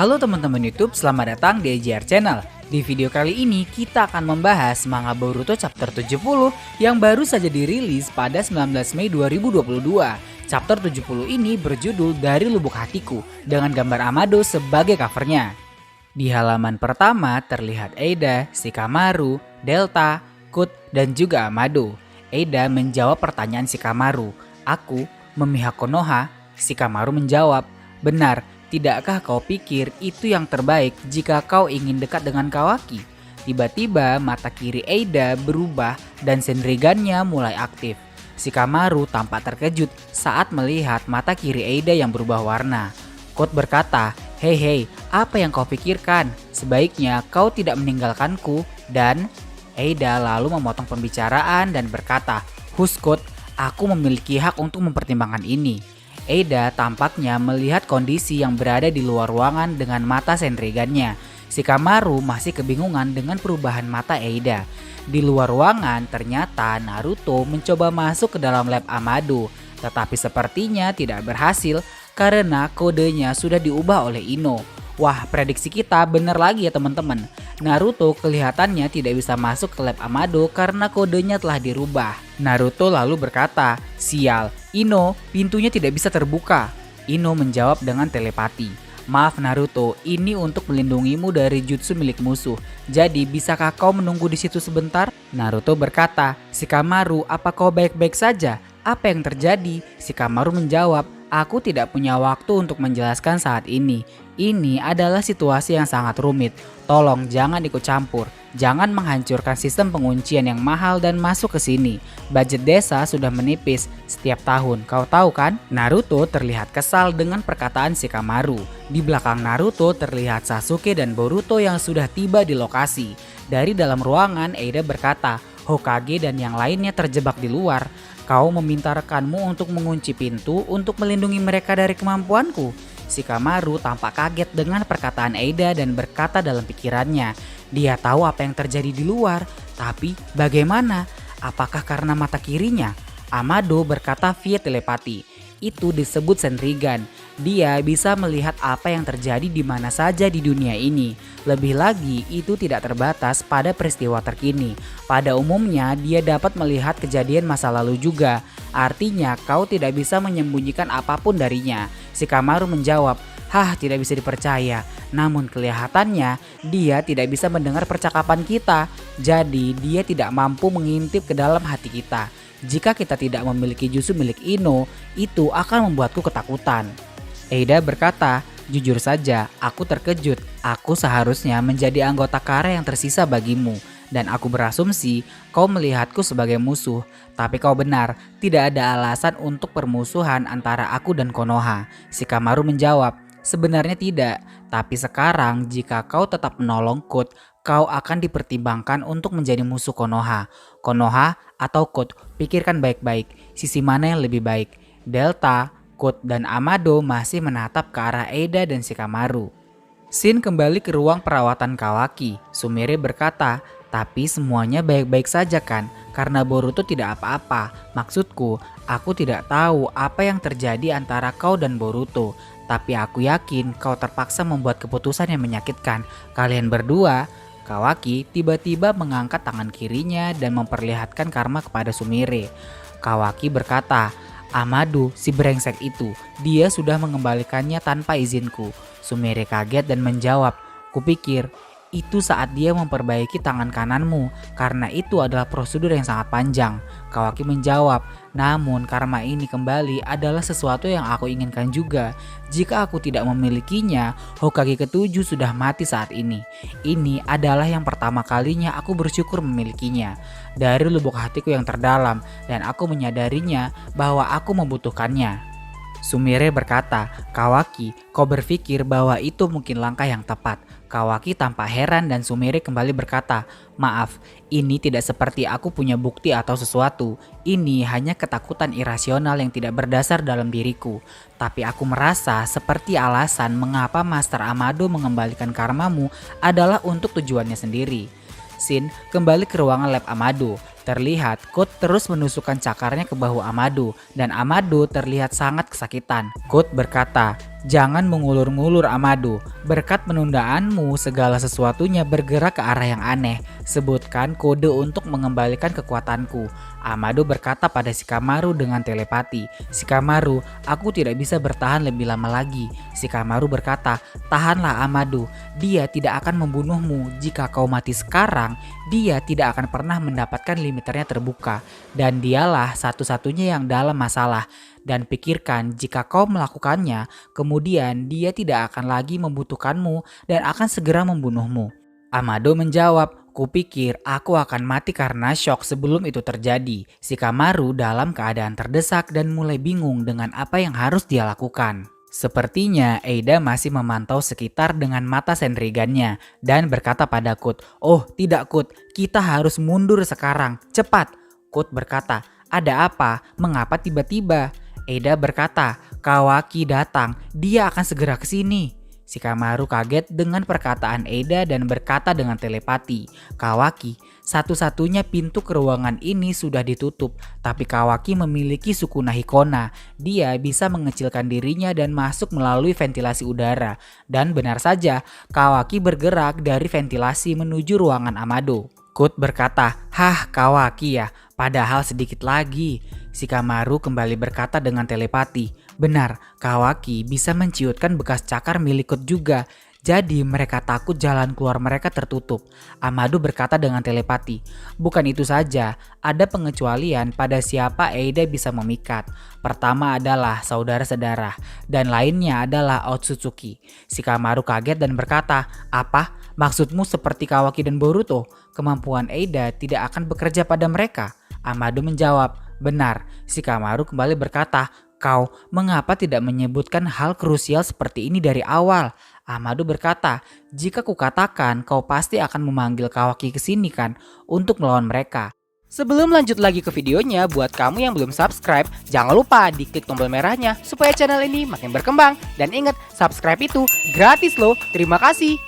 Halo teman-teman YouTube, selamat datang di AJR Channel. Di video kali ini kita akan membahas manga Boruto chapter 70 yang baru saja dirilis pada 19 Mei 2022. Chapter 70 ini berjudul Dari Lubuk Hatiku dengan gambar Amado sebagai covernya. Di halaman pertama terlihat Eida, Shikamaru, Delta, Kut, dan juga Amado. Eida menjawab pertanyaan Shikamaru. Aku memihak Konoha. Shikamaru menjawab, benar. Tidakkah kau pikir itu yang terbaik jika kau ingin dekat dengan Kawaki? Tiba-tiba mata kiri Eida berubah dan Senrigannya mulai aktif. Shikamaru tampak terkejut saat melihat mata kiri Eida yang berubah warna. Kut berkata, hei, apa yang kau pikirkan? Sebaiknya kau tidak meninggalkanku. Dan Eida lalu memotong pembicaraan dan berkata, hush Kut, aku memiliki hak untuk mempertimbangkan ini. Eida tampaknya melihat kondisi yang berada di luar ruangan dengan mata Senrigannya. Shikamaru masih kebingungan dengan perubahan mata Eida. Di luar ruangan ternyata Naruto mencoba masuk ke dalam lab Amado, tetapi sepertinya tidak berhasil karena kodenya sudah diubah oleh Ino. Wah, prediksi kita benar lagi ya teman-teman. Naruto kelihatannya tidak bisa masuk ke lab Amado karena kodenya telah dirubah. Naruto lalu berkata, sial, Ino, pintunya tidak bisa terbuka. Ino menjawab dengan telepati. Maaf Naruto, ini untuk melindungimu dari jutsu milik musuh. Jadi bisakah kau menunggu di situ sebentar? Naruto berkata, Shikamaru, apa kau baik-baik saja? Apa yang terjadi? Shikamaru menjawab, aku tidak punya waktu untuk menjelaskan saat ini. Ini adalah situasi yang sangat rumit. Tolong jangan ikut campur. Jangan menghancurkan sistem penguncian yang mahal dan masuk ke sini. Budget desa sudah menipis setiap tahun, kau tahu kan? Naruto terlihat kesal dengan perkataan Shikamaru. Di belakang Naruto terlihat Sasuke dan Boruto yang sudah tiba di lokasi. Dari dalam ruangan, Eida berkata, Hokage dan yang lainnya terjebak di luar. Kau meminta rekanmu untuk mengunci pintu untuk melindungi mereka dari kemampuanku. Shikamaru tampak kaget dengan perkataan Eida dan berkata dalam pikirannya, dia tahu apa yang terjadi di luar, tapi bagaimana? Apakah karena mata kirinya? Amado berkata via telepati, itu disebut Senrigan. Dia bisa melihat apa yang terjadi di mana saja di dunia ini. Lebih lagi, itu tidak terbatas pada peristiwa terkini. Pada umumnya, dia dapat melihat kejadian masa lalu juga. Artinya, kau tidak bisa menyembunyikan apapun darinya. Shikamaru menjawab, tidak bisa dipercaya. Namun kelihatannya, dia tidak bisa mendengar percakapan kita. Jadi, dia tidak mampu mengintip ke dalam hati kita. Jika kita tidak memiliki jutsu milik Ino, itu akan membuatku ketakutan. Eida berkata, jujur saja, aku terkejut. Aku seharusnya menjadi anggota Kara yang tersisa bagimu. Dan aku berasumsi kau melihatku sebagai musuh. Tapi kau benar, tidak ada alasan untuk permusuhan antara aku dan Konoha. Shikamaru menjawab, sebenarnya tidak. Tapi sekarang jika kau tetap menolong Kut, kau akan dipertimbangkan untuk menjadi musuh Konoha. Konoha atau Kut, pikirkan baik-baik, sisi mana yang lebih baik. Delta, Kut, dan Amado masih menatap ke arah Eida dan Shikamaru. Shin kembali ke ruang perawatan Kawaki. Sumire berkata, tapi semuanya baik-baik saja kan? Karena Boruto tidak apa-apa. Maksudku, aku tidak tahu apa yang terjadi antara kau dan Boruto. Tapi aku yakin kau terpaksa membuat keputusan yang menyakitkan. Kalian berdua. Kawaki tiba-tiba mengangkat tangan kirinya dan memperlihatkan karma kepada Sumire. Kawaki berkata, Amado, si brengsek itu, dia sudah mengembalikannya tanpa izinku. Sumire kaget dan menjawab, kupikir itu saat dia memperbaiki tangan kananmu, karena itu adalah prosedur yang sangat panjang. Kawaki menjawab, namun karma ini kembali adalah sesuatu yang aku inginkan juga. Jika aku tidak memilikinya, Hokage ketujuh sudah mati saat ini. Ini adalah yang pertama kalinya aku bersyukur memilikinya. Dari lubuk hatiku yang terdalam, dan aku menyadarinya bahwa aku membutuhkannya. Sumire berkata, Kawaki, kau berpikir bahwa itu mungkin langkah yang tepat. Kawaki tampak heran dan Sumire kembali berkata, maaf, ini tidak seperti aku punya bukti atau sesuatu. Ini hanya ketakutan irasional yang tidak berdasar dalam diriku. Tapi aku merasa seperti alasan mengapa Master Amado mengembalikan karmamu adalah untuk tujuannya sendiri. Shin kembali ke ruangan lab Amado. Terlihat Kut terus menusukkan cakarnya ke bahu Amado dan Amado terlihat sangat kesakitan. Kut berkata, Jangan mengulur-ngulur Amado. Berkat penundaanmu, segala sesuatunya bergerak ke arah yang aneh. Sebutkan kode untuk mengembalikan kekuatanku. Amado berkata pada Shikamaru dengan telepati. Shikamaru, aku tidak bisa bertahan lebih lama lagi. Shikamaru berkata, tahanlah Amado. Dia tidak akan membunuhmu. Jika kau mati sekarang, dia tidak akan pernah mendapatkan limiternya terbuka. Dan dialah satu-satunya yang dalam masalah. Dan pikirkan, jika kau melakukannya, kemudian dia tidak akan lagi membutuhkanmu dan akan segera membunuhmu. Amado menjawab, kupikir aku akan mati karena shock sebelum itu terjadi. Shikamaru dalam keadaan terdesak dan mulai bingung dengan apa yang harus dia lakukan. Sepertinya Eida masih memantau sekitar dengan mata sendrigannya dan berkata pada Kut, oh tidak Kut, kita harus mundur sekarang, cepat. Kut berkata, ada apa? Mengapa tiba-tiba? Eida berkata, Kawaki datang, dia akan segera ke sini. Shikamaru kaget dengan perkataan Eida dan berkata dengan telepati, Kawaki, satu-satunya pintu ke ruangan ini sudah ditutup, tapi Kawaki memiliki sukuna Hikona. Dia bisa mengecilkan dirinya dan masuk melalui ventilasi udara. Dan benar saja, Kawaki bergerak dari ventilasi menuju ruangan Amado. Kut berkata, hah Kawaki ya, padahal sedikit lagi. Shikamaru kembali berkata dengan telepati, benar, Kawaki bisa menciutkan bekas cakar milik Kut juga. Jadi mereka takut jalan keluar mereka tertutup. Amado berkata dengan telepati, bukan itu saja, ada pengecualian pada siapa Eida bisa memikat. Pertama adalah saudara-saudara, dan lainnya adalah Otsutsuki. Shikamaru kaget dan berkata, apa? Maksudmu seperti Kawaki dan Boruto? Kemampuan Eida tidak akan bekerja pada mereka? Amado menjawab, benar. Shikamaru kembali berkata, kau mengapa tidak menyebutkan hal krusial seperti ini dari awal? Amado berkata, jika kukatakan kau pasti akan memanggil Kawaki ke sini kan untuk melawan mereka. Sebelum lanjut lagi ke videonya, buat kamu yang belum subscribe, jangan lupa diklik tombol merahnya supaya channel ini makin berkembang. Dan ingat, subscribe itu gratis loh, terima kasih.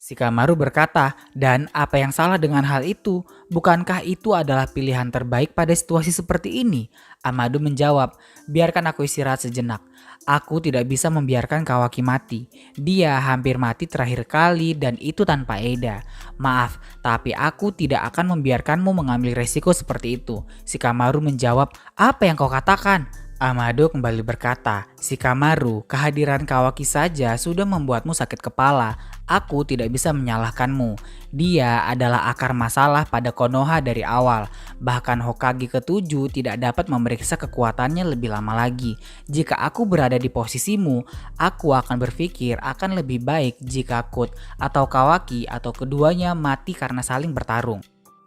Shikamaru berkata, dan apa yang salah dengan hal itu? Bukankah itu adalah pilihan terbaik pada situasi seperti ini? Amado menjawab, biarkan aku istirahat sejenak. Aku tidak bisa membiarkan Kawaki mati. Dia hampir mati terakhir kali dan itu tanpa Eida. Maaf, tapi aku tidak akan membiarkanmu mengambil resiko seperti itu. Shikamaru menjawab, apa yang kau katakan? Amado kembali berkata, Shikamaru, kehadiran Kawaki saja sudah membuatmu sakit kepala. Aku tidak bisa menyalahkanmu. Dia adalah akar masalah pada Konoha dari awal. Bahkan Hokage ke-7 tidak dapat memeriksa kekuatannya lebih lama lagi. Jika aku berada di posisimu, aku akan berpikir akan lebih baik jika Kut atau Kawaki atau keduanya mati karena saling bertarung.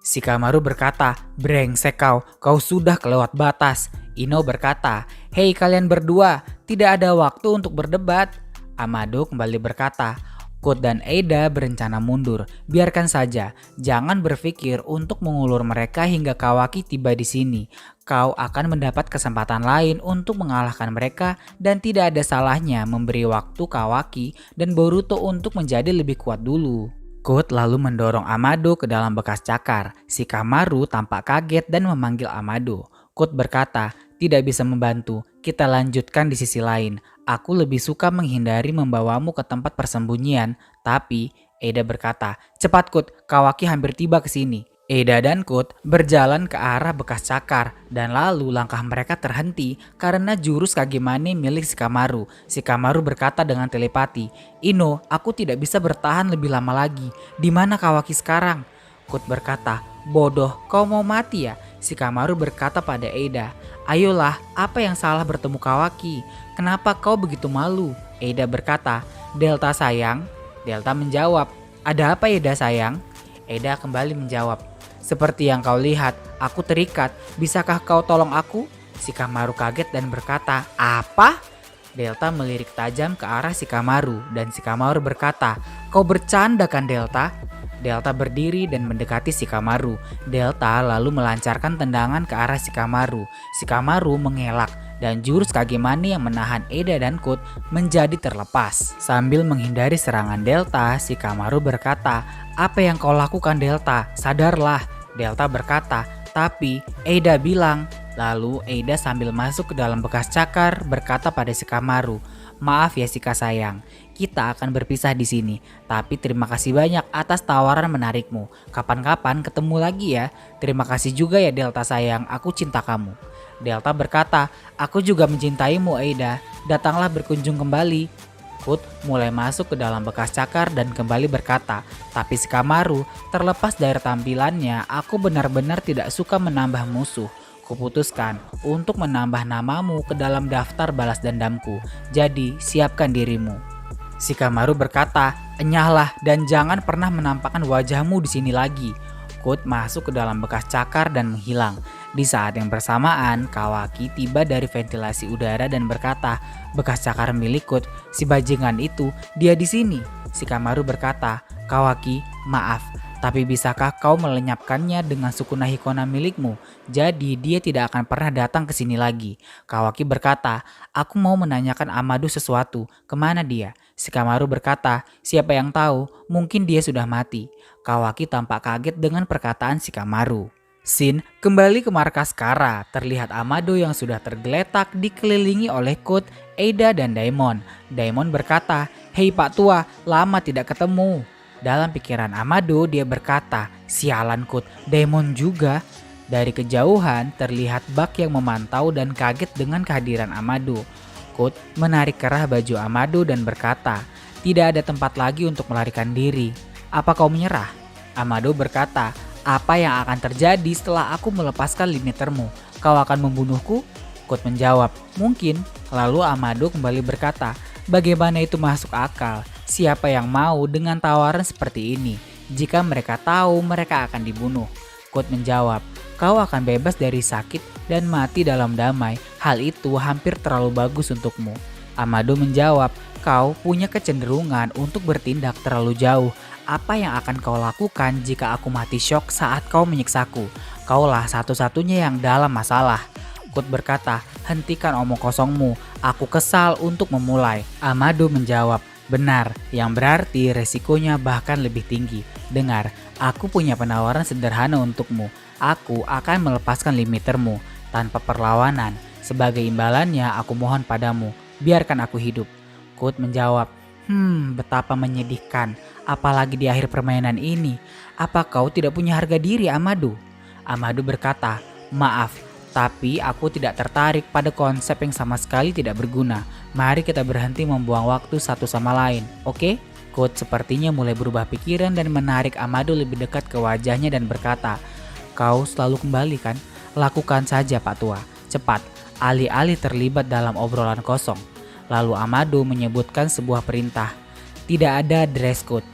Shikamaru berkata, brengsek kau sudah kelewat batas. Ino berkata, hei kalian berdua, tidak ada waktu untuk berdebat. Amado kembali berkata, Kut dan Eida berencana mundur. Biarkan saja, jangan berpikir untuk mengulur mereka hingga Kawaki tiba di sini. Kau akan mendapat kesempatan lain untuk mengalahkan mereka dan tidak ada salahnya memberi waktu Kawaki dan Boruto untuk menjadi lebih kuat dulu. Kut lalu mendorong Amado ke dalam bekas cakar. Shikamaru tampak kaget dan memanggil Amado. Kut berkata, tidak bisa membantu, kita lanjutkan di sisi lain. Aku lebih suka menghindari membawamu ke tempat persembunyian, tapi Eida berkata, cepat Kut, Kawaki hampir tiba ke sini. Eida dan Kut berjalan ke arah bekas cakar dan lalu langkah mereka terhenti karena jurus Kagemane milik Shikamaru. Shikamaru berkata dengan telepati, Ino, aku tidak bisa bertahan lebih lama lagi. Di mana Kawaki sekarang? Kut berkata, bodoh, kau mau mati ya? Shikamaru berkata pada Eida, ayolah, apa yang salah bertemu Kawaki? Kenapa kau begitu malu? Eida berkata, Delta sayang. Delta menjawab, ada apa Eida sayang? Eida kembali menjawab, seperti yang kau lihat, aku terikat. Bisakah kau tolong aku? Shikamaru kaget dan berkata, apa? Delta melirik tajam ke arah Shikamaru dan Shikamaru berkata, kau bercanda kan Delta? Delta berdiri dan mendekati Shikamaru. Delta lalu melancarkan tendangan ke arah Shikamaru. Shikamaru mengelak dan jurus Kagemane yang menahan Eida dan Kut menjadi terlepas. Sambil menghindari serangan Delta, Shikamaru berkata, apa yang kau lakukan Delta? Sadarlah. Delta berkata, tapi Eida bilang. Lalu Eida sambil masuk ke dalam bekas cakar berkata pada Shikamaru, Maaf ya Sika sayang, kita akan berpisah di sini. Tapi terima kasih banyak atas tawaran menarikmu. Kapan-kapan ketemu lagi ya. Terima kasih juga ya Delta sayang, aku cinta kamu. Delta berkata, aku juga mencintaimu Aida. Datanglah berkunjung kembali. Kut mulai masuk ke dalam bekas cakar dan kembali berkata, tapi Shikamaru, terlepas dari tampilannya, aku benar-benar tidak suka menambah musuh. Kuputuskan untuk menambah namamu ke dalam daftar balas dendamku. Jadi siapkan dirimu. Shikamaru berkata, enyahlah dan jangan pernah menampakkan wajahmu di sini lagi. Kut masuk ke dalam bekas cakar dan menghilang. Di saat yang bersamaan, Kawaki tiba dari ventilasi udara dan berkata, bekas cakar milik Kut, si bajingan itu, dia di sini. Shikamaru berkata, Kawaki, maaf, tapi bisakah kau melenyapkannya dengan sukuna Hikona milikmu? Jadi dia tidak akan pernah datang ke sini lagi. Kawaki berkata, aku mau menanyakan Amado sesuatu, kemana dia? Shikamaru berkata, siapa yang tahu, mungkin dia sudah mati. Kawaki tampak kaget dengan perkataan Shikamaru. Shin kembali ke markas Kara. Terlihat Amado yang sudah tergeletak dikelilingi oleh Kut, Eida, dan Daimon. Daimon berkata, hei Pak Tua, lama tidak ketemu. Dalam pikiran Amado dia berkata, sialan Kut, Daimon juga. Dari kejauhan terlihat Bak yang memantau dan kaget dengan kehadiran Amado. Kut menarik kerah baju Amado dan berkata, tidak ada tempat lagi untuk melarikan diri. Apa kau menyerah? Amado berkata, apa yang akan terjadi setelah aku melepaskan limitermu? Kau akan membunuhku? Kut menjawab, mungkin. Lalu Amado kembali berkata, bagaimana itu masuk akal? Siapa yang mau dengan tawaran seperti ini? Jika mereka tahu mereka akan dibunuh. Kut menjawab, kau akan bebas dari sakit dan mati dalam damai. Hal itu hampir terlalu bagus untukmu. Amado menjawab, kau punya kecenderungan untuk bertindak terlalu jauh. Apa yang akan kau lakukan jika aku mati syok saat kau menyiksaku? Kaulah satu-satunya yang dalam masalah. Kut berkata, hentikan omong kosongmu, aku kesal untuk memulai. Amado menjawab, benar, yang berarti resikonya bahkan lebih tinggi. Dengar, aku punya penawaran sederhana untukmu. Aku akan melepaskan limitermu tanpa perlawanan. Sebagai imbalannya aku mohon padamu, biarkan aku hidup. Kut menjawab, betapa menyedihkan, apalagi di akhir permainan ini. Apa kau tidak punya harga diri, Amado? Amado berkata, maaf, tapi aku tidak tertarik pada konsep yang sama sekali tidak berguna. Mari kita berhenti membuang waktu satu sama lain, oke? Kut sepertinya mulai berubah pikiran dan menarik Amado lebih dekat ke wajahnya dan berkata, kau selalu kembali kan? Lakukan saja Pak Tua, cepat, alih-alih terlibat dalam obrolan kosong. Lalu Amado menyebutkan sebuah perintah. Tidak ada dress code.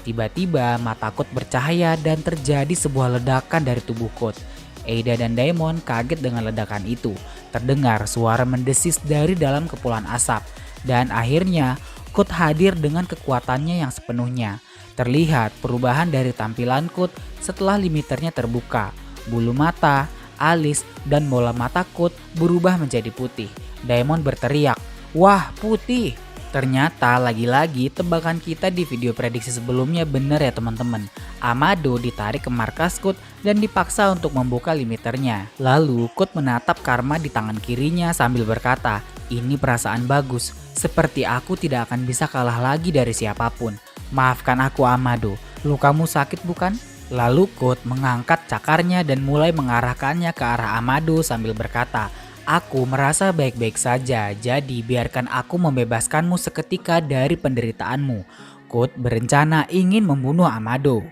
Tiba-tiba mata Kut bercahaya dan terjadi sebuah ledakan dari tubuh Kut. Eida dan Daimon kaget dengan ledakan itu. Terdengar suara mendesis dari dalam kepulan asap. Dan akhirnya Kut hadir dengan kekuatannya yang sepenuhnya. Terlihat perubahan dari tampilan Kut setelah limiternya terbuka. Bulu mata, alis, dan bola mata Kut berubah menjadi putih. Daimon berteriak, wah putih. Ternyata lagi-lagi tebakan kita di video prediksi sebelumnya benar ya teman-teman. Amado ditarik ke markas Kut dan dipaksa untuk membuka limiternya. Lalu Kut menatap Karma di tangan kirinya sambil berkata, ini perasaan bagus. Seperti aku tidak akan bisa kalah lagi dari siapapun. Maafkan aku Amado, lukamu sakit bukan? Lalu Kut mengangkat cakarnya dan mulai mengarahkannya ke arah Amado sambil berkata, aku merasa baik-baik saja, jadi biarkan aku membebaskanmu seketika dari penderitaanmu. Kut berencana ingin membunuh Amado.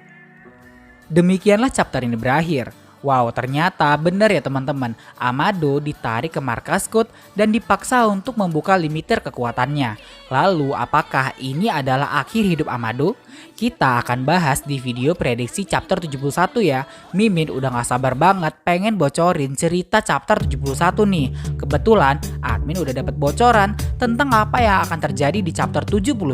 Demikianlah chapter ini berakhir. Wow, ternyata benar ya teman-teman. Amado ditarik ke markas Kut dan dipaksa untuk membuka limiter kekuatannya. Lalu apakah ini adalah akhir hidup Amado? Kita akan bahas di video prediksi chapter 71 ya. Mimin udah gak sabar banget pengen bocorin cerita chapter 71 nih. Kebetulan admin udah dapat bocoran tentang apa yang akan terjadi di chapter 71.